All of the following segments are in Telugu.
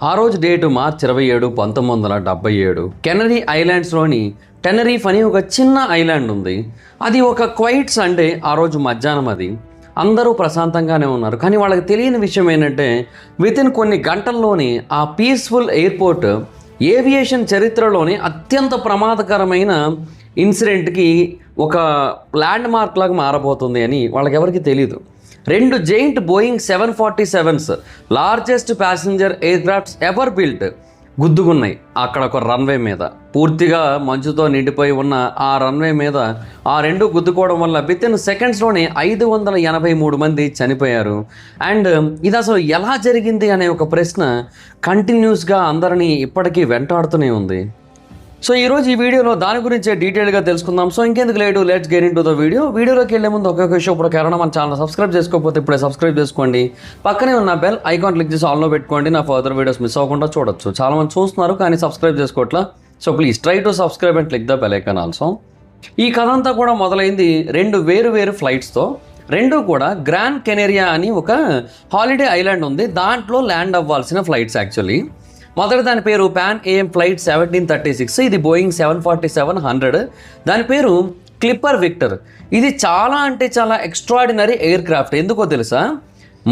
ఆ రోజు డేటు మార్చి 27, 1977. కెనరీ ఐలాండ్స్లోని టెనరీఫ్ అని ఒక చిన్న ఐలాండ్ ఉంది. అది ఒక క్వైట్ సండే. ఆ రోజు మధ్యాహ్నం అది అందరూ ప్రశాంతంగానే ఉన్నారు. కానీ వాళ్ళకి తెలియని విషయం ఏంటంటే వితిన్ కొన్ని గంటల్లోనే ఆ పీస్ఫుల్ ఎయిర్పోర్ట్ ఏవియేషన్ చరిత్రలోని అత్యంత ప్రమాదకరమైన ఇన్సిడెంట్కి ఒక ల్యాండ్ మార్క్ లాగా మారబోతుంది అని వాళ్ళకి ఎవరికి తెలియదు. 2 giant Boeing 747s largest passenger aircrafts ever built గుద్దుకున్నాయి అక్కడ ఒక రన్వే మీద. పూర్తిగా మంచుతో నిండిపోయి ఉన్న ఆ రన్వే మీద ఆ రెండు గుద్దుకోవడం వల్ల వితిన్ సెకండ్స్లోనే 583 మంది చనిపోయారు. అండ్ ఇది అసలు ఎలా జరిగింది అనే ఒక ప్రశ్న కంటిన్యూస్గా అందరినీ ఇప్పటికీ వెంటాడుతూనే ఉంది. సో ఈరోజు ఈ వీడియోలో దాని గురించే డీటెయిల్గా తెలుసుకుందాం. సో ఇంకెందుకు late, let's get into the video. వీడియోలోకి వెళ్ళే ముందు ఒకే విషయం, ఇప్పుడు ఎవరైనా మన ఛానల్ సబ్స్క్రైబ్ చేసుకోకపోతే ఇప్పుడే సబ్స్క్రైబ్ చేసుకోండి. పక్కనే ఉన్న బెల్ ఐకాన్ క్లిక్ చేసి ఆన్లో పెట్టుకోండి. నా ఫర్దర్ వీడియోస్ మిస్ అవ్వకుండా చూడొచ్చు. చాలామంది చూస్తున్నారు కానీ సబ్స్క్రైబ్ చేసుకోవట్లా. So please try to subscribe and click the bell icon also. ఈ కథ అంతా కూడా మొదలైంది 2 వేరు ఫ్లైట్స్తో. రెండు కూడా గ్రాండ్ కెనేరియా అని ఒక హాలిడే ఐలాండ్ ఉంది, దాంట్లో ల్యాండ్ అవ్వాల్సిన ఫ్లైట్స్. యాక్చువల్లీ మొదటి దాని పేరు పాన్ AM ఫ్లైట్ 1736. ఇది బోయింగ్ 747-100. దాని పేరు క్లిప్పర్ విక్టర్. ఇది చాలా అంటే చాలా ఎక్స్ట్రాడినరీ ఎయిర్ క్రాఫ్ట్. ఎందుకో తెలుసా?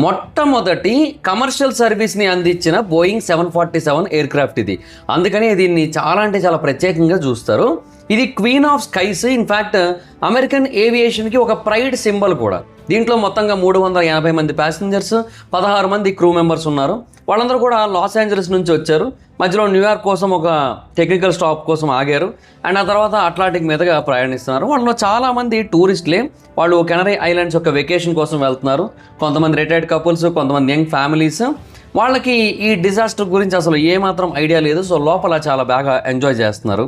మొట్టమొదటి కమర్షియల్ సర్వీస్ని అందించిన బోయింగ్ 747 ఎయిర్ క్రాఫ్ట్ ఇది. అందుకని దీన్ని చాలా అంటే చాలా ప్రత్యేకంగా చూస్తారు. ఇది queen of skies. In fact American ఏవియేషన్కి ఒక ప్రైడ్ సింబల్ కూడా. దీంట్లో మొత్తంగా 380 మంది ప్యాసింజర్స్, 16 మంది క్రూ మెంబర్స్ ఉన్నారు. వాళ్ళందరూ కూడా లాస్ ఏంజలస్ నుంచి వచ్చారు. మధ్యలో న్యూయార్క్ కోసం ఒక టెక్నికల్ స్టాప్ కోసం ఆగారు. అండ్ ఆ తర్వాత అట్లాంటిక్ మీదుగా ప్రయాణిస్తున్నారు. వాళ్ళలో చాలామంది టూరిస్టులే. వాళ్ళు కెనరీ ఐలాండ్స్ యొక్క వెకేషన్ కోసం వెళ్తున్నారు. కొంతమంది రిటైర్డ్ కపుల్స్, కొంతమంది యంగ్ ఫ్యామిలీస్. వాళ్ళకి ఈ డిజాస్టర్ గురించి అసలు ఏమాత్రం ఐడియా లేదు. సో లోపల చాలా బాగా ఎంజాయ్ చేస్తున్నారు.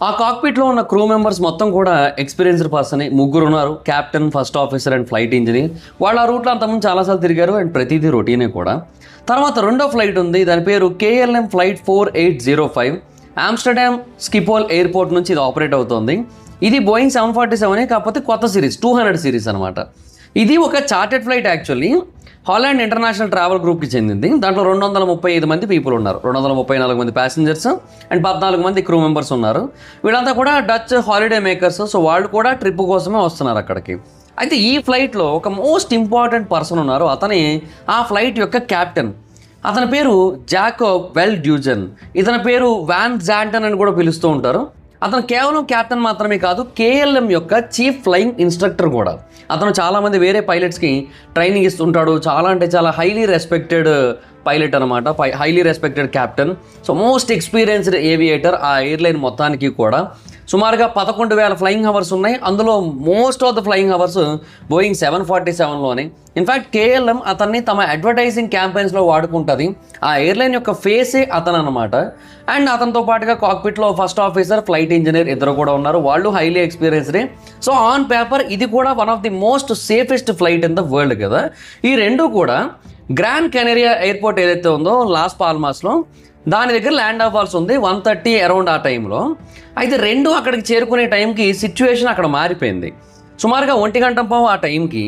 ఆ కాక్పిట్లో ఉన్న క్రూ మెంబర్స్ మొత్తం కూడా ఎక్స్పీరియన్స్డ్ పర్సన్. 3 ఉన్నారు, captain, first officer and flight engineer. వాళ్ళు ఆ రూట్లో అంతకుముందు చాలాసార్లు తిరిగారు అండ్ ప్రతిదీ రొటీనే కూడా. తర్వాత రెండో ఫ్లైట్ ఉంది, దాని పేరు KLM ఫ్లైట్ 4805. ఆమ్స్టర్డామ్ స్కిపోల్ ఎయిర్పోర్ట్ నుంచి ఇది ఆపరేట్ అవుతుంది. ఇది బోయింగ్ 747, కాకపోతే కొత్త సిరీస్ 200 సిరీస్ అనమాట. ఇది ఒక chartered flight. Actually Holland international travel గ్రూప్కి చెందింది. దాంట్లో 235 మంది పీపుల్ ఉన్నారు. 234 మంది ప్యాసింజర్స్ అండ్ 14 మంది క్రూ మెంబర్స్ ఉన్నారు. వీళ్ళంతా కూడా డచ్ హాలిడే మేకర్స్. సో వాళ్ళు కూడా ట్రిప్ కోసమే వస్తున్నారు అక్కడికి. అయితే ఈ ఫ్లైట్లో ఒక మోస్ట్ ఇంపార్టెంట్ పర్సన్ ఉన్నారు. అతని ఆ ఫ్లైట్ యొక్క క్యాప్టెన్. అతని పేరు జాకోబ్ వెల్ డ్యూజన్. ఇతని పేరు వాన్ జాంటన్ అని కూడా పిలుస్తూ ఉంటారు. అతను కేవలం క్యాప్టెన్ మాత్రమే కాదు, KLM యొక్క చీఫ్ ఫ్లయింగ్ ఇన్స్ట్రక్టర్ కూడా. అతను చాలామంది వేరే పైలట్స్కి ట్రైనింగ్ ఇస్తుంటాడు. చాలా అంటే చాలా హైలీ రెస్పెక్టెడ్ పైలట్ అనమాట, highly respected captain. So most experienced aviator ఆ ఎయిర్లైన్ మొత్తానికి కూడా. సుమారుగా 11,000 ఫ్లయింగ్ అవర్స్ ఉన్నాయి. అందులో most of the flying hours Boeing 747లోనే. ఇన్ఫ్యాక్ట్ KLM అతన్ని తమ అడ్వర్టైజింగ్ క్యాంపెయిన్స్లో వాడుకుంటుంది. ఆ ఎయిర్లైన్ యొక్క ఫేసే అతను అనమాట. అండ్ అతనితో పాటుగా కాక్పిట్లో ఫస్ట్ ఆఫీసర్, ఫ్లైట్ ఇంజనీర్ ఇద్దరు కూడా ఉన్నారు. వాళ్ళు హైలీ ఎక్స్పీరియన్స్డే. సో ఆన్ పేపర్ ఇది కూడా one of the most safest flight in the world కదా. ఈ రెండు కూడా గ్రాండ్ కెనేరియా ఎయిర్పోర్ట్ ఏదైతే ఉందో లాస్ పాల్మాస్లో, దాని దగ్గర ల్యాండ్ అవ్వాల్సి ఉంది 1:30 అరౌండ్ ఆ టైంలో. అయితే రెండు అక్కడికి చేరుకునే టైంకి సిచ్యువేషన్ అక్కడ మారిపోయింది. సుమారుగా 1:15 ఆ టైంకి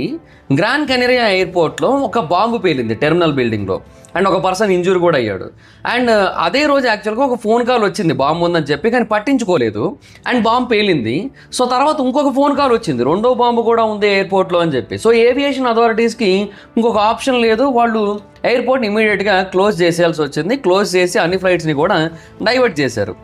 గ్రాండ్ కెనేరియా ఎయిర్పోర్ట్లో ఒక బాంబు పేలింది టెర్మినల్ బిల్డింగ్లో. అండ్ ఒక పర్సన్ ఇంజూర్ కూడా అయ్యాడు. అండ్ అదే రోజు యాక్చువల్గా ఒక ఫోన్ కాల్ వచ్చింది బాంబు ఉందని చెప్పి, కానీ పట్టించుకోలేదు. అండ్ బాంబు పేలింది. సో తర్వాత ఇంకొక ఫోన్ కాల్ వచ్చింది, రెండో బాంబు కూడా ఉంది ఎయిర్పోర్ట్లో అని చెప్పి. సో ఏవియేషన్ అథారిటీస్కి ఇంకొక ఆప్షన్ లేదు. వాళ్ళు ఎయిర్పోర్ట్ని ఇమీడియట్గా క్లోజ్ చేసేయాల్సి వచ్చింది. క్లోజ్ చేసి అన్ని ఫ్లైట్స్ని కూడా డైవర్ట్ చేశారు.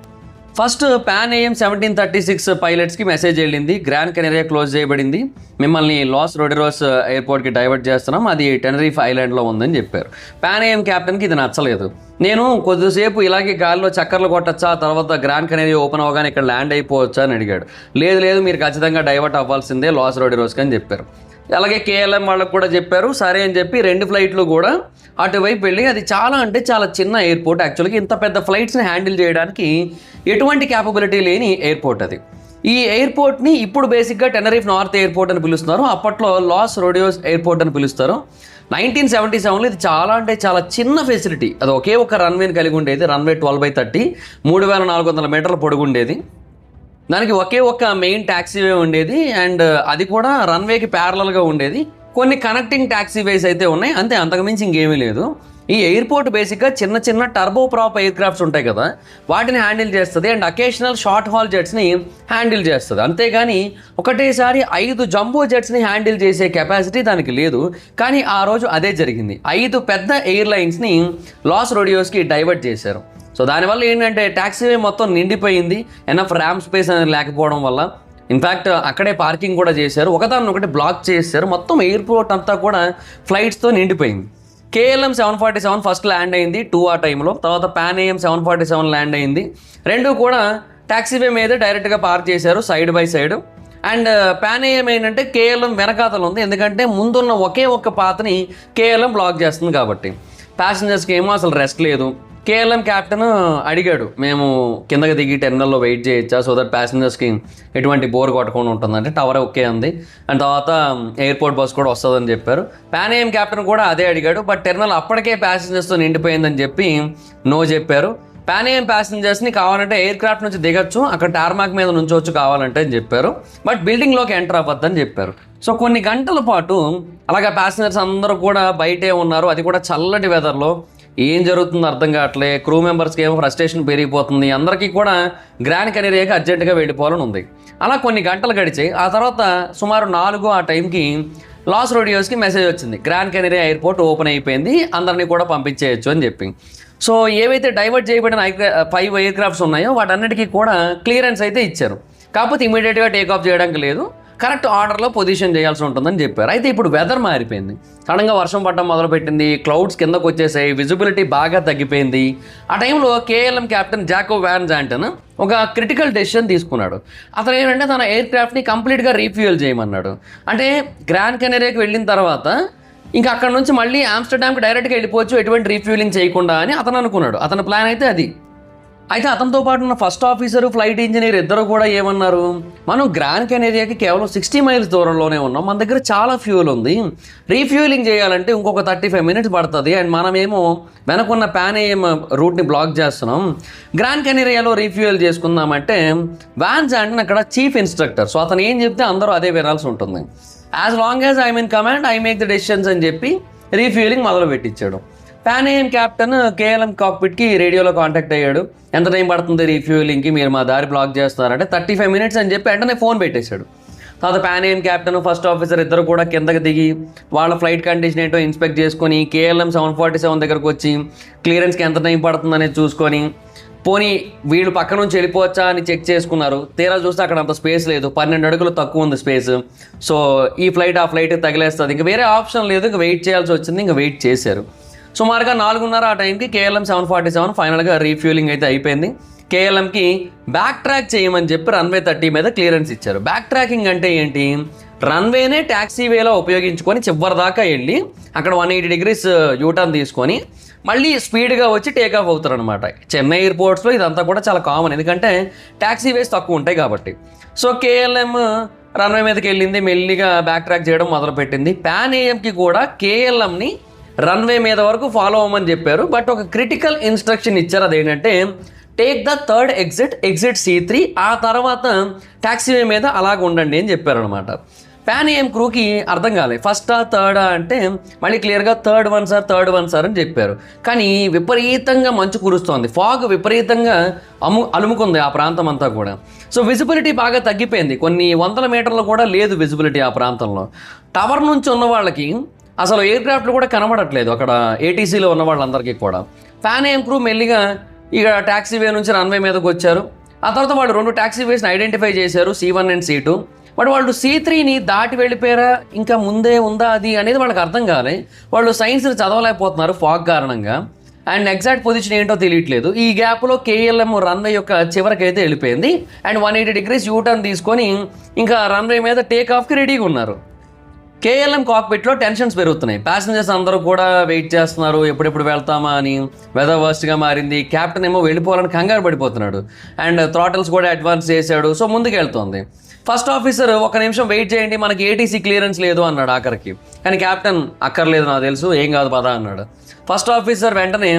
ఫస్ట్ పాన్ AM 1736 పైలట్స్కి మెసేజ్ వెళ్ళింది, గ్రాండ్ కెనేరియా క్లోజ్ చేయబడింది, మిమ్మల్ని లాస్ రోడెరోస్ ఎయిర్పోర్ట్కి డైవర్ట్ చేస్తున్నాం, అది టెనరీఫ్ ఐలాండ్లో ఉందని చెప్పారు. పాన్ AM క్యాప్టెన్కి ఇది నచ్చలేదు. నేను కొద్దిసేపు ఇలాగే గాలిలో చక్కర్లు కొట్టచ్చా, తర్వాత గ్రాండ్ కెనేరియా ఓపెన్ అవ్వగానే ఇక్కడ ల్యాండ్ అయిపోవచ్చా అని అడిగాడు. లేదు మీరు ఖచ్చితంగా డైవర్ట్ అవ్వాల్సిందే లాస్ రోడెరోస్కి అని చెప్పారు. అలాగే KLM వాళ్ళకు కూడా చెప్పారు. సరే అని చెప్పి 2 ఫ్లైట్లు కూడా అటువైపు వెళ్ళి, అది చాలా అంటే చాలా చిన్న ఎయిర్పోర్ట్. యాక్చువల్గా ఇంత పెద్ద ఫ్లైట్స్ని హ్యాండిల్ చేయడానికి ఎటువంటి క్యాపబిలిటీ లేని ఎయిర్పోర్ట్ అది. ఈ ఎయిర్పోర్ట్ని ఇప్పుడు బేసిక్గా టెనరీఫ్ నార్త్ ఎయిర్పోర్ట్ అని పిలుస్తున్నారు. అప్పట్లో లాస్ రోడియోస్ ఎయిర్పోర్ట్ అని పిలుస్తారు. 1977లో ఇది చాలా అంటే చాలా చిన్న ఫెసిలిటీ. అది ఒకే ఒక రన్వేని కలిగి ఉండేది. రన్వే 12/30, 3400 మీటర్ల పొడుగు ఉండేది. దానికి ఒకే ఒక మెయిన్ ట్యాక్సీవే ఉండేది. అండ్ అది కూడా రన్వేకి ప్యారలల్గా ఉండేది. కొన్ని కనెక్టింగ్ ట్యాక్సీవేస్ అయితే ఉన్నాయి, అంతే, అంతకుమించి ఇంకేమీ లేదు. ఈ ఎయిర్పోర్ట్ బేసిక్గా చిన్న చిన్న టర్బో ప్రాప్ ఎయిర్ క్రాఫ్ట్స్ ఉంటాయి కదా, వాటిని హ్యాండిల్ చేస్తుంది అండ్ అకేషనల్ షార్ట్ హాల్ జెట్స్ని హ్యాండిల్ చేస్తుంది. అంతేగాని ఒకటేసారి 5 జంబో జెట్స్ని హ్యాండిల్ చేసే కెపాసిటీ దానికి లేదు. కానీ ఆ రోజు అదే జరిగింది. 5 పెద్ద ఎయిర్లైన్స్ని లాస్ రోడియోస్కి డైవర్ట్ చేశారు. సో దానివల్ల ఏంటంటే ట్యాక్సీవే మొత్తం నిండిపోయింది, ఎనఫ్ ర్యామ్ స్పేస్ అనేది లేకపోవడం వల్ల. ఇన్ఫ్యాక్ట్ అక్కడే పార్కింగ్ కూడా చేశారు, ఒకటి బ్లాక్ చేశారు. మొత్తం ఎయిర్పోర్ట్ అంతా కూడా ఫ్లైట్స్తో నిండిపోయింది. KLM 747 ఫస్ట్ ల్యాండ్ అయింది 2 ఆ టైంలో, తర్వాత పాన్ AM 747 ల్యాండ్ అయింది. రెండు కూడా ట్యాక్సీవే మీద డైరెక్ట్గా పార్క్ చేశారు side by side. And pan AM ఏంటంటే KLM వెనకాతలు ఉంది, ఎందుకంటే ముందున్న ఒకే ఒక్క పాతని KLM బ్లాక్ చేస్తుంది కాబట్టి. ప్యాసింజర్స్కి ఏమో అసలు రెస్ట్ లేదు. KLM క్యాప్టెన్ అడిగాడు, మేము కిందకి దిగి టెర్మినల్లో వెయిట్ చేయొచ్చా, సో దట్ ప్యాసింజర్స్కి ఎటువంటి బోర్ కొట్టకుండా ఉంటుందంటే టవర్ ఓకే అంది. అండ్ తర్వాత ఎయిర్పోర్ట్ బస్ కూడా వస్తుందని చెప్పారు. పాన్ AM క్యాప్టెన్ కూడా అదే అడిగాడు, బట్ టెర్మినల్ అప్పటికే ప్యాసింజర్స్తో నిండిపోయిందని చెప్పి నో చెప్పారు. పాన్ AM ప్యాసింజర్స్ని కావాలంటే ఎయిర్ క్రాఫ్ట్ నుంచి దిగొచ్చు, అక్కడ టార్మాక్ మీద నుంచోవచ్చు కావాలంటే అని చెప్పారు, బట్ బిల్డింగ్లోకి ఎంటర్ అవ్వద్దని చెప్పారు. సో కొన్ని గంటల పాటు అలాగా ప్యాసింజర్స్ అందరూ కూడా బయటే ఉన్నారు, అది కూడా చల్లటి వెదర్లో. ఏం జరుగుతుందో అర్థం కావట్లే. క్రూ మెంబర్స్కి ఏమో ఫ్రస్ట్రేషన్ పెరిగిపోతుంది, అందరికీ కూడా గ్రాండ్ కెనరీకి అర్జెంటుగా వెళ్ళిపోవాలని ఉంది. అలా కొన్ని గంటలు గడిచాయి. ఆ తర్వాత సుమారు 4 ఆ టైంకి లాస్ రోడియోస్కి మెసేజ్ వచ్చింది, గ్రాండ్ కెనరీ ఎయిర్పోర్ట్ ఓపెన్ అయిపోయింది, అందరినీ కూడా పంపించేయచ్చు అని చెప్పి. సో ఏవైతే డైవర్ట్ చేయబడిన 5 ఎయిర్ క్రాఫ్ట్స్ ఉన్నాయో వాటన్నిటికీ కూడా క్లియరెన్స్ అయితే ఇచ్చారు. కాకపోతే ఇమీడియట్గా టేక్ ఆఫ్ చేయడానికి లేదు, కరెక్ట్ ఆర్డర్లో పొజిషన్ చేయాల్సి ఉంటుందని చెప్పారు. అయితే ఇప్పుడు వెదర్ మారిపోయింది, సడన్గా వర్షం పడడం మొదలుపెట్టింది, క్లౌడ్స్ కిందకు వచ్చేసాయి, విజిబిలిటీ బాగా తగ్గిపోయింది. ఆ టైంలో KLM క్యాప్టెన్ జాకో వ్యాన్ జాంటన్ ఒక క్రిటికల్ డెసిషన్ తీసుకున్నాడు. అతను ఏంటంటే తన ఎయిర్ క్రాఫ్ట్ని కంప్లీట్గా రీఫ్యూయల్ చేయమన్నాడు. అంటే గ్రాండ్ కెనరీకి వెళ్ళిన తర్వాత ఇంకా అక్కడ నుంచి మళ్ళీ ఆమ్స్టర్డామ్కి డైరెక్ట్గా వెళ్ళిపోవచ్చు ఎటువంటి రీఫ్యూలింగ్ చేయకుండా అని అతను అనుకున్నాడు. అతని ప్లాన్ అయితే అది. అయితే అతనితో పాటు ఉన్న ఫస్ట్ ఆఫీసరు, ఫ్లైట్ ఇంజనీర్ ఇద్దరు కూడా ఏమన్నారు, మనం గ్రాండ్ కెనరీకి కేవలం 60 మైల్స్ దూరంలోనే ఉన్నాం, మన దగ్గర చాలా ఫ్యూయల్ ఉంది, రీఫ్యూయలింగ్ చేయాలంటే ఇంకొక 35 మినిట్స్ పడుతుంది, అండ్ మనమేమో వెనకున్న పాన్ AM రూట్ని బ్లాక్ చేస్తున్నాం, గ్రాండ్ కెనరీలో రీఫ్యూయల్ చేసుకుందామంటే వ్యాన్ జాంటన్ అక్కడ చీఫ్ ఇన్స్ట్రక్టర్. సో అతను ఏం చెప్తే అందరూ అదే వినాల్సి ఉంటుంది. As long as I mean command I make the decisions అని చెప్పి రీఫ్యూయలింగ్ మొదలు పెట్టించాడు. పాన్ AM క్యాప్టెన్ KLM కాక్పిట్కి రేడియోలో కాంటాక్ట్ అయ్యాడు, ఎంత టైం పడుతుంది రీఫ్యూయలింగ్కి, మీరు మా దారి బ్లాక్ చేస్తున్నారంటే 35 మినిట్స్ అని చెప్పి వెంటనే ఫోన్ పెట్టేశాడు. తర్వాత pan AM captain, first officer ఇద్దరు కూడా కిందకి దిగి వాళ్ళ ఫ్లైట్ కండిషన్ ఏంటో ఇన్స్పెక్ట్ చేసుకొని KLM 747 దగ్గరకు వచ్చి క్లియరెన్స్కి ఎంత టైం పడుతుందనేది చూసుకొని, పోనీ వీళ్ళు పక్క నుంచి వెళ్ళిపోవచ్చా అని చెక్ చేసుకున్నారు. తీరా చూస్తే అక్కడ అంత స్పేస్ లేదు, 12 అడుగులు తక్కువ ఉంది స్పేస్. సో ఈ ఫ్లైట్ ఆ ఫ్లైట్ తగిలేస్తుంది, ఇంకా వేరే ఆప్షన్ లేదు, ఇంకా వెయిట్ చేయాల్సి వచ్చింది. ఇంకా వెయిట్ చేశారు. సుమారుగా 4:30 ఆ టైంకి KLM 747 ఫైనల్గా రీఫ్యూలింగ్ అయితే అయిపోయింది. KLMకి బ్యాక్ ట్రాక్ చేయమని చెప్పి రన్వే 30 మీద క్లియరెన్స్ ఇచ్చారు. బ్యాక్ ట్రాకింగ్ అంటే ఏంటి, రన్వేనే ట్యాక్సీవేలో ఉపయోగించుకొని చివరి దాకా వెళ్ళి అక్కడ 180 డిగ్రీస్ యూటర్న్ తీసుకొని మళ్ళీ స్పీడ్గా వచ్చి టేకాఫ్ అవుతారు అనమాట. చెన్నై ఎయిర్పోర్ట్స్లో ఇదంతా కూడా చాలా కామన్, ఎందుకంటే ట్యాక్సీవేస్ తక్కువ ఉంటాయి కాబట్టి. సో KLM రన్వే మీదకి వెళ్ళింది, మెల్లిగా బ్యాక్ ట్రాక్ చేయడం మొదలుపెట్టింది. పాన్ AMకి కూడా KLMని రన్వే మీద వరకు ఫాలో అవ్వమని చెప్పారు, బట్ ఒక క్రిటికల్ ఇన్స్ట్రక్షన్ ఇచ్చారు. అదేంటంటే take the third exit C3, ఆ తర్వాత ట్యాక్సీవే మీద అలాగ ఉండండి అని చెప్పారనమాట. పాన్ AM క్రూకి అర్థం కాలేదు, ఫస్టా థర్డా అంటే మళ్ళీ క్లియర్గా థర్డ్ వన్ సార్ అని చెప్పారు. కానీ విపరీతంగా మంచు కురుస్తోంది, ఫాగ్ విపరీతంగా అలుముకుంది ఆ ప్రాంతం అంతా కూడా. సో విజిబిలిటీ బాగా తగ్గిపోయింది, కొన్ని 100 మీటర్లు కూడా లేదు విజిబిలిటీ ఆ ప్రాంతంలో. టవర్ నుంచి ఉన్న వాళ్ళకి అసలు ఎయిర్ క్రాఫ్ట్లు కూడా కనబడట్లేదు అక్కడ ATCలో ఉన్న వాళ్ళందరికీ కూడా. పాన్ AM క్రూ మెల్లిగా ఇక ట్యాక్సీవే నుంచి రన్వే మీదకి వచ్చారు. ఆ తర్వాత వాళ్ళు 2 ట్యాక్సీవేస్ని ఐడెంటిఫై చేశారు, C1 అండ్ C2. బట్ వాళ్ళు C3ని దాటి వెళ్ళిపోయారా, ఇంకా ముందే ఉందా అది అనేది వాళ్ళకి అర్థం కాలే. వాళ్ళు సైన్స్ని చదవలేకపోతున్నారు ఫాగ్ కారణంగా, అండ్ ఎగ్జాక్ట్ పొజిషన్ ఏంటో తెలియట్లేదు. ఈ గ్యాప్లో KLM రన్వే యొక్క చివరికైతే వెళ్ళిపోయింది అండ్ 180 డిగ్రీస్ యూటర్న్ తీసుకొని ఇంకా రన్వే మీద టేక్ ఆఫ్కి రెడీగా ఉన్నారు. KLM కాక్పిట్లో టెన్షన్స్ పెరుగుతున్నాయి, ప్యాసింజర్స్ అందరూ కూడా వెయిట్ చేస్తున్నారు, ఎప్పుడెప్పుడు వెళ్తామా అని. వెదర్ వర్స్ట్గా మారింది, క్యాప్టెన్ ఏమో వెళ్ళిపోవాలని కంగారు పడిపోతున్నాడు అండ్ థ్రాటిల్స్ కూడా అడ్వాన్స్ చేశాడు. సో ముందుకు వెళ్తోంది. ఫస్ట్ ఆఫీసర్ ఒక నిమిషం వెయిట్ చేయండి, మనకి ATC క్లియరెన్స్ లేదు అన్నాడు ఆఖరికి. కానీ క్యాప్టెన్ అక్కర్లేదు నాకు తెలుసు, ఏం కాదు పదా అన్నాడు. ఫస్ట్ ఆఫీసర్ వెంటనే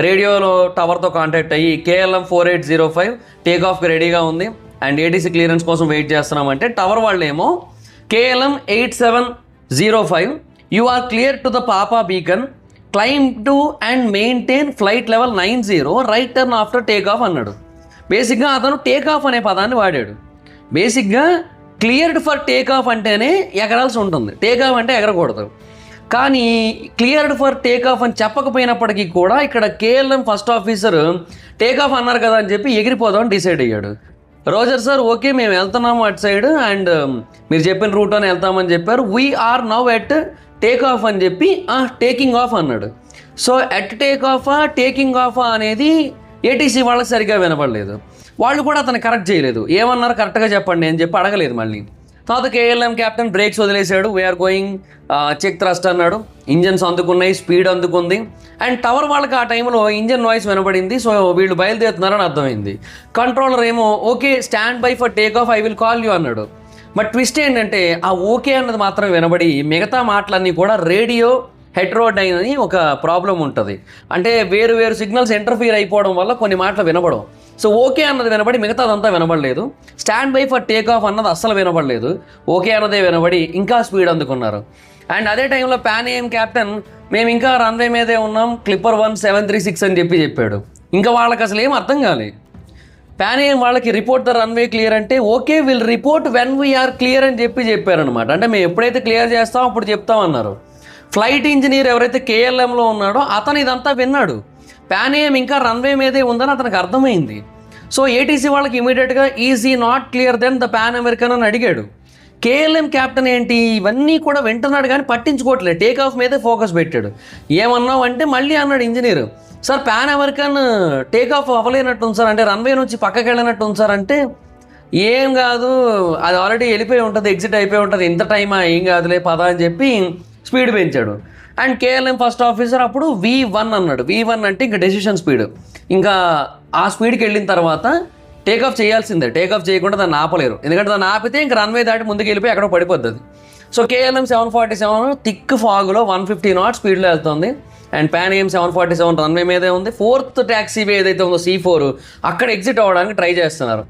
రేడియోలో టవర్తో కాంటాక్ట్ అయ్యి KLM 4805 టేక్ ఆఫ్కి రెడీగా ఉంది అండ్ ATC క్లియరెన్స్ కోసం వెయిట్ చేస్తున్నామంటే, టవర్ వాళ్ళు ఏమో KLM 8705 you are clear to the papa beacon, climb to and maintain flight level 90, right turn after take off అన్నాడు. బేసిక్గా అతను టేక్ ఆఫ్ అనే పదాన్ని వాడాడు. బేసిక్గా క్లియర్డ్ ఫర్ టేక్ ఆఫ్ అంటేనే ఎగరాల్సి ఉంటుంది, టేక్ ఆఫ్ అంటే ఎగరకూడదు. కానీ క్లియర్డ్ ఫర్ టేక్ ఆఫ్ అని చెప్పకపోయినప్పటికీ కూడా ఇక్కడ KLM first officer take off అన్నారు కదా అని చెప్పి ఎగిరిపోదామని డిసైడ్ అయ్యాడు. రోజర్ సార్ ఓకే మేము వెళ్తున్నాము అటు సైడ్ అండ్ మీరు చెప్పిన రూట్లోనే వెళ్తామని చెప్పారు. We're now at take off అని చెప్పి టేకింగ్ ఆఫ్ అన్నాడు. So at take off taking off అనేది ఏటీసీ వాళ్ళకి సరిగ్గా వినపడలేదు. వాళ్ళు కూడా అతను కరెక్ట్ చేయలేదు. ఏమన్నారు కరెక్ట్గా చెప్పండి అని చెప్పి అడగలేదు. మళ్ళీ తర్వాత కేఎల్ఎం క్యాప్టెన్ బ్రేక్స్ వదిలేశాడు. వీఆర్ గోయింగ్ చెక్ థ్రస్ట్ అన్నాడు. ఇంజన్స్ అందుకున్నాయి, స్పీడ్ అందుకుంది అండ్ టవర్ వాళ్ళకి ఆ టైంలో ఇంజన్ నాయిస్ వినపడింది. సో వీళ్ళు బయలుదేరుతున్నారని అర్థమైంది. కంట్రోలర్ ఏమో okay stand by for take of, I will call you అన్నాడు. బట్ ట్విస్ట్ ఏంటంటే ఆ ఓకే అన్నది మాత్రం వినబడి మిగతా మాటలన్నీ కూడా రేడియో హెట్రోడైన్ అని ఒక ప్రాబ్లం ఉంటుంది. అంటే వేరు వేరు సిగ్నల్స్ ఇంటర్ఫియర్ అయిపోవడం వల్ల కొన్ని మాటలు వినబడవు. సో ఓకే అన్నది వినబడి మిగతాదంతా వినబడలేదు. Stand by for take off అన్నది అస్సలు వినబడలేదు. ఓకే అన్నదే వినబడి ఇంకా స్పీడ్ అందుకున్నారు. అండ్ అదే టైంలో పాన్ AM క్యాప్టెన్ మేము ఇంకా రన్వే మీదే ఉన్నాం, క్లిప్పర్ 1736 అని చెప్పాడు. ఇంకా వాళ్ళకి అసలు ఏం అర్థం కాలేదు. పాన్ AM వాళ్ళకి రిపోర్ట్ ద రన్వే క్లియర్ అంటే okay will report when we're clear అని చెప్పారనమాట. అంటే మేము ఎప్పుడైతే క్లియర్ చేస్తామో అప్పుడు చెప్తామన్నారు. ఫ్లైట్ ఇంజనీర్ ఎవరైతే కేఎల్ఎంలో ఉన్నాడో అతను ఇదంతా విన్నాడు. పాన్ AM ఇంకా రన్వే మీదే ఉందని అతనికి అర్థమైంది. సో ఏటీసీ వాళ్ళకి ఇమీడియట్గా is he not clear then the Pan American అని అడిగాడు. కేఎల్ఎం క్యాప్టెన్ ఏంటి ఇవన్నీ కూడా వింటున్నాడు కానీ పట్టించుకోవట్లేదు, టేక్ ఆఫ్ మీదే ఫోకస్ పెట్టాడు. ఏమన్నావు అంటే మళ్ళీ అన్నాడు engineer, sir Pan American take off అవ్వలేనట్టు ఉంది సార్, అంటే రన్వే నుంచి పక్కకి వెళ్ళినట్టు ఉంది సార్ అంటే ఏం కాదు అది ఆల్రెడీ వెళ్ళిపోయి ఉంటుంది, ఎగ్జిట్ అయిపోయి ఉంటుంది, ఇంత టైమా ఏం కాదులే పదా అని చెప్పి స్పీడ్ పెంచాడు. అండ్ కేఎల్ఎం ఫస్ట్ ఆఫీసర్ అప్పుడు V1 అన్నాడు. V1 అంటే ఇంకా డెసిషన్ స్పీడ్. ఇంకా ఆ స్పీడ్కి వెళ్ళిన తర్వాత టేక్ ఆఫ్ చేయాల్సిందే, టేక్ ఆఫ్ చేయకుండా దాన్ని ఆపలేరు. ఎందుకంటే దాన్ని ఆపితే ఇంకా రన్వే దాటి ముందుకు వెళ్ళిపోయి ఎక్కడో పడిపోతుంది. సో కేఎల్ఎం 747 థిక్ ఫాగ్లో 150 knots స్పీడ్లో వెళ్తుంది. అండ్ పాన్ AM 747 రన్వే మీదే ఉంది. 4th ట్యాక్సీవే ఏదైతే ఉందో C4 అక్కడ ఎగ్జిట్ అవ్వడానికి ట్రై చేస్తున్నారు.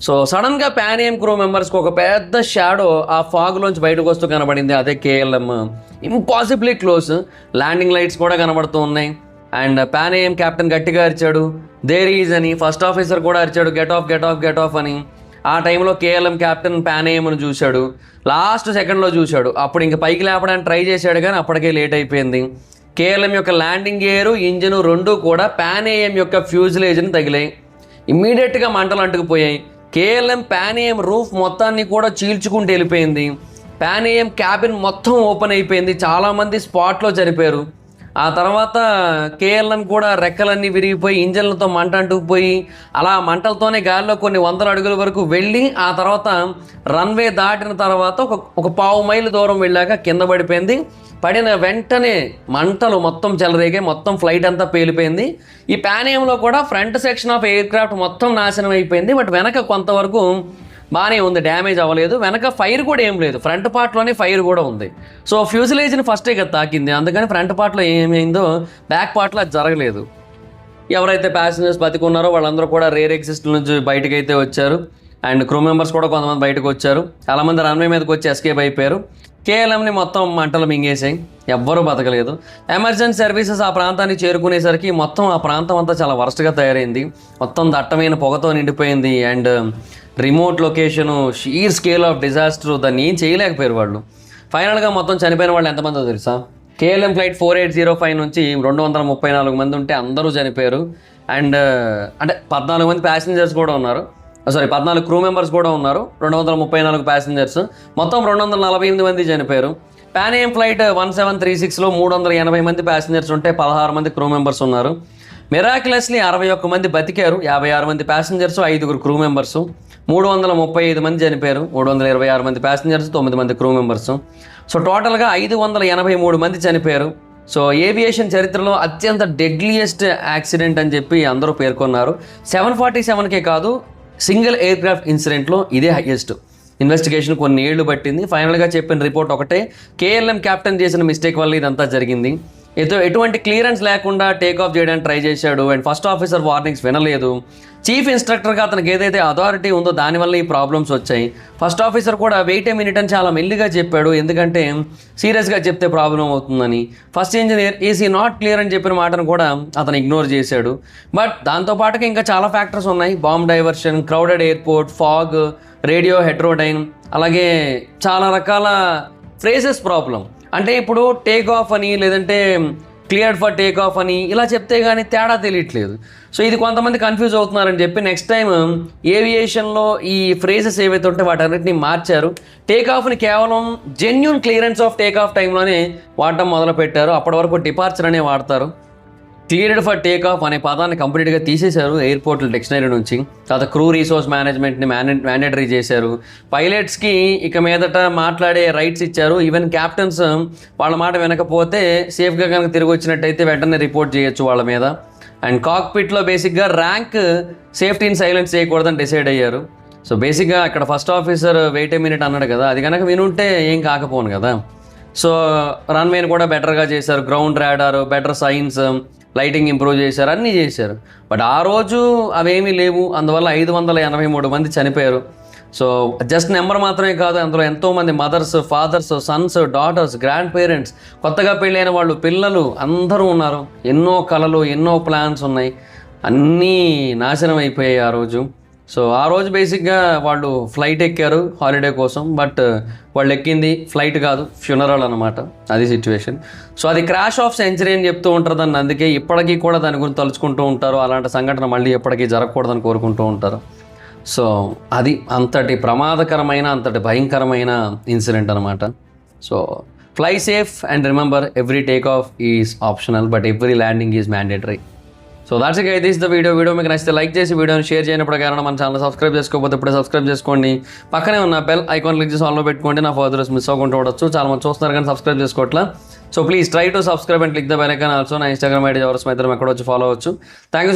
సో సడన్గా పాన్ AM క్రూ మెంబర్స్కి ఒక పెద్ద షాడో ఆ ఫాగ్లోంచి బయటకు వస్తూ కనబడింది. అదే కేఎల్ఎం. ఇంపాసిబ్లీ క్లోజ్. ల్యాండింగ్ లైట్స్ కూడా కనబడుతూ ఉన్నాయి. అండ్ పాన్ AM క్యాప్టెన్ గట్టిగా అరిచాడు దేర్ ఈజ్ అని. ఫస్ట్ ఆఫీసర్ కూడా అరిచాడు get off get off get off అని. ఆ టైంలో కేఎల్ఎం క్యాప్టెన్ పాన్ AMను చూశాడు. లాస్ట్ సెకండ్లో చూశాడు. అప్పుడు ఇంక పైకి లేపడానికి ట్రై చేశాడు కానీ అప్పటికే లేట్ అయిపోయింది. కేఎల్ఎం యొక్క ల్యాండింగ్ గేరు ఇంజిన్ రెండూ కూడా పాన్ AM యొక్క ఫ్యూజిలేజ్ని తగిలాయి. ఇమ్మీడియట్గా మంటలు అంటుకుపోయాయి. కేఎల్ఎం పాన్ AM రూఫ్ మొత్తాన్ని కూడా చీల్చుకుంటూ వెళ్ళిపోయింది. పాన్ AM క్యాబిన్ మొత్తం ఓపెన్ అయిపోయింది. చాలామంది స్పాట్లో చనిపోయారు. ఆ తర్వాత కేఎల్ఎం కూడా రెక్కలన్నీ విరిగిపోయి ఇంజన్లతో మంట అంటుకుపోయి అలా మంటలతోనే గాలిలో కొన్ని 100 అడుగుల వరకు వెళ్ళి ఆ తర్వాత రన్వే దాటిన తర్వాత ఒక పావు మైలు దూరం వెళ్ళాక కింద పడిపోయింది. పడిన వెంటనే మంటలు మొత్తం చెలరేగాయి. మొత్తం ఫ్లైట్ అంతా పేలిపోయింది. ఈ పాన్ AMలో కూడా front section of air craft మొత్తం నాశనం అయిపోయింది. బట్ వెనక కొంతవరకు బాగానే ఉంది, డ్యామేజ్ అవ్వలేదు. వెనక ఫైర్ కూడా ఏం లేదు, ఫ్రంట్ పార్ట్లోనే ఫైర్ కూడా ఉంది. సో ఫ్యూజిలేజ్ని ఫస్టే కదా తాకింది, అందుకని ఫ్రంట్ పార్ట్లో ఏమైందో బ్యాక్ పార్ట్లో అది జరగలేదు. ఎవరైతే ప్యాసింజర్స్ బతికున్నారో వాళ్ళందరూ కూడా రేర్ ఎగ్జిస్ట్ నుంచి బయటకు అయితే వచ్చారు. అండ్ క్రూ మెంబర్స్ కూడా కొంతమంది బయటకు వచ్చారు. చాలామంది రన్వే మీదకి వచ్చి ఎస్కేప్ అయిపోయారు. కేఎల్ఎంని మొత్తం మంటలు మింగేసాయి, ఎవ్వరూ బతకలేదు. ఎమర్జెన్సీ సర్వీసెస్ ఆ ప్రాంతాన్ని చేరుకునేసరికి మొత్తం ఆ ప్రాంతం అంతా చాలా వరస్ట్గా తయారైంది. మొత్తం దట్టమైన పొగతో నిండిపోయింది. And remote location, sheer scale of disaster, దాన్ని ఏం చేయలేకపోయారు వాళ్ళు. ఫైనల్గా మొత్తం చనిపోయిన వాళ్ళు ఎంతమందో తెలుసా? కేఎల్ఎం ఫ్లైట్ 4805 నుంచి 234 మంది ఉంటే అందరూ చనిపోయారు. అండ్ అంటే 14 మంది ప్యాసింజర్స్ కూడా ఉన్నారు, 14 క్రూ మెంబర్స్ కూడా ఉన్నారు. 234 ప్యాసింజర్స్, మొత్తం 248 మంది చనిపోయారు. పాన్ AM ఫ్లైట్ 1736లో 380 మంది ప్యాసింజర్స్ ఉంటే 16 మంది క్రూ మెంబర్స్ ఉన్నారు. మిరాక్యులస్లీ 61 మంది బతికారు. 56 మంది ప్యాసింజర్స్, 5 క్రూ మెంబర్స్. 335 మంది చనిపోయారు. 326 మంది ప్యాసింజర్స్, 9 మంది క్రూ మెంబర్స్. సో టోటల్గా 583 మంది చనిపోయారు. సో ఏవియేషన్ చరిత్రలో అత్యంత డెడ్లియెస్ట్ యాక్సిడెంట్ అని చెప్పి అందరూ పేర్కొన్నారు. 747కే కాదు, సింగిల్ ఎయిర్ క్రాఫ్ట్ ఇన్సిడెంట్లో ఇదే హైయెస్ట్. ఇన్వెస్టిగేషన్ కొన్ని ఏళ్లు పట్టింది. ఫైనల్గా చెప్పిన రిపోర్ట్ ఒకటే, కేఎల్ఎం క్యాప్టెన్ చేసిన మిస్టేక్ వల్ల ఇదంతా జరిగింది. ఎటువంటి క్లియరెన్స్ లేకుండా టేక్ ఆఫ్ చేయడానికి ట్రై చేశాడు. అండ్ ఫస్ట్ ఆఫీసర్ వార్నింగ్స్ వినలేదు. చీఫ్ ఇన్స్ట్రక్టర్గా అతనికి ఏదైతే అథారిటీ ఉందో దానివల్ల ఈ ప్రాబ్లమ్స్ వచ్చాయి. ఫస్ట్ ఆఫీసర్ కూడా వెయిట్ ఏ మినిట్ అని చాలా మెల్లిగా చెప్పాడు, ఎందుకంటే సీరియస్గా చెప్తే ప్రాబ్లం అవుతుందని. First engineer EC not clear అని చెప్పిన మాటను కూడా అతను ఇగ్నోర్ చేశాడు. బట్ దాంతోపాటుగా ఇంకా చాలా ఫ్యాక్టర్స్ ఉన్నాయి. Bomb diversion, crowded airport, fog, radio heterodyne, అలాగే చాలా రకాల ఫ్రేజెస్ ప్రాబ్లం. అంటే ఇప్పుడు టేక్ ఆఫ్ అని లేదంటే క్లియర్డ్ ఫర్ టేక్ ఆఫ్ అని ఇలా చెప్తే కానీ తేడా తెలియట్లేదు. సో ఇది కొంతమంది కన్ఫ్యూజ్ అవుతున్నారని చెప్పి నెక్స్ట్ టైం ఏవియేషన్లో ఈ ఫ్రేజెస్ ఏవైతే ఉంటే వాటన్నిటిని మార్చారు. టేక్ ఆఫ్ని కేవలం genuine clearance of take off టైంలోనే వాడటం మొదలుపెట్టారు. అప్పటి వరకు డిపార్చర్ అనే వాడతారు. క్లియర్డ్ ఫర్ టేక్ ఆఫ్ అనే పదాన్ని కంప్లీట్గా తీసేశారు ఎయిర్పోర్ట్ల డిక్షనరీ నుంచి. తర్వాత క్రూ రీసోర్స్ మేనేజ్మెంట్ని మ్యాండేటరీ చేశారు. పైలట్స్కి ఇక మీదట మాట్లాడే రైట్స్ ఇచ్చారు. ఈవెన్ క్యాప్టెన్స్ వాళ్ళ మాట వినకపోతే సేఫ్గా కనుక తిరిగి వచ్చినట్టయితే వెంటనే రిపోర్ట్ చేయొచ్చు వాళ్ళ మీద. అండ్ కాక్పిట్లో బేసిక్గా ర్యాంక్ సేఫ్టీని సైలెన్స్ చేయకూడదని డిసైడ్ అయ్యారు. సో బేసిక్గా ఇక్కడ first officer wait a minute అన్నాడు కదా, అది కనుక వినుంటే ఏం కాకపోను కదా. సో రన్వేని కూడా బెటర్గా చేశారు. Ground radar, better science, lighting improve చేశారు, అన్నీ చేశారు. బట్ ఆ రోజు అవేమీ లేవు. అందువల్ల 583 మంది చనిపోయారు. సో జస్ట్ నెంబర్ మాత్రమే కాదు, అందులో ఎంతోమంది mothers, fathers, sons, daughters, grandparents, కొత్తగా పెళ్ళైన వాళ్ళు, పిల్లలు అందరూ ఉన్నారు. ఎన్నో కలలు, ఎన్నో ప్లాన్స్ ఉన్నాయి, అన్నీ నాశనం అయిపోయాయి ఆ రోజు. సో ఆ రోజు బేసిక్గా వాళ్ళు ఫ్లైట్ ఎక్కారు హాలిడే కోసం. బట్ వాళ్ళు ఎక్కింది ఫ్లైట్ కాదు, ఫ్యూనరల్ అనమాట. అది సిచ్యువేషన్. సో అది క్రాష్ ఆఫ్ సెంచరీ అని చెప్తూ ఉంటారు దాన్ని. అందుకే ఇప్పటికీ కూడా దాని గురించి తలుచుకుంటూ ఉంటారు. అలాంటి సంఘటన మళ్ళీ ఎప్పటికీ జరగకూడదని కోరుకుంటూ ఉంటారు. సో అది అంతటి ప్రమాదకరమైన, అంతటి భయంకరమైన ఇన్సిడెంట్ అనమాట. So fly safe and remember every take off is optional but every landing is mandatory. So that's it, this the video మీకు నచ్చితే లైక్ చేసి వీడియోని షేర్ చేయనప్పుడు కారణం మన ఛానల్ సబ్స్క్రైబ్ చేసుకోకపోతే ఇప్పుడే సబ్స్క్రైబ్ చేసుకోండి. పక్కనే ఉన్న బెల్ ఐకాన్ క్లిక్ చేసి ఆన్లో పెట్టుకోండి. నా ఫర్దర్స్ మిస్ అవ్వకుండా ఉండొచ్చు. చాలా మంది చూస్తున్నారు కానీ సబ్స్క్రైబ్ చేసుకోవట్లా. So please try to subscribe and click the bell icon. Also నా ఇన్స్టాగ్రామ్ ఐడి ఎవరు ఇద్దరం ఎక్కడ వచ్చి ఫాలో అవ్వచ్చు. Thank you.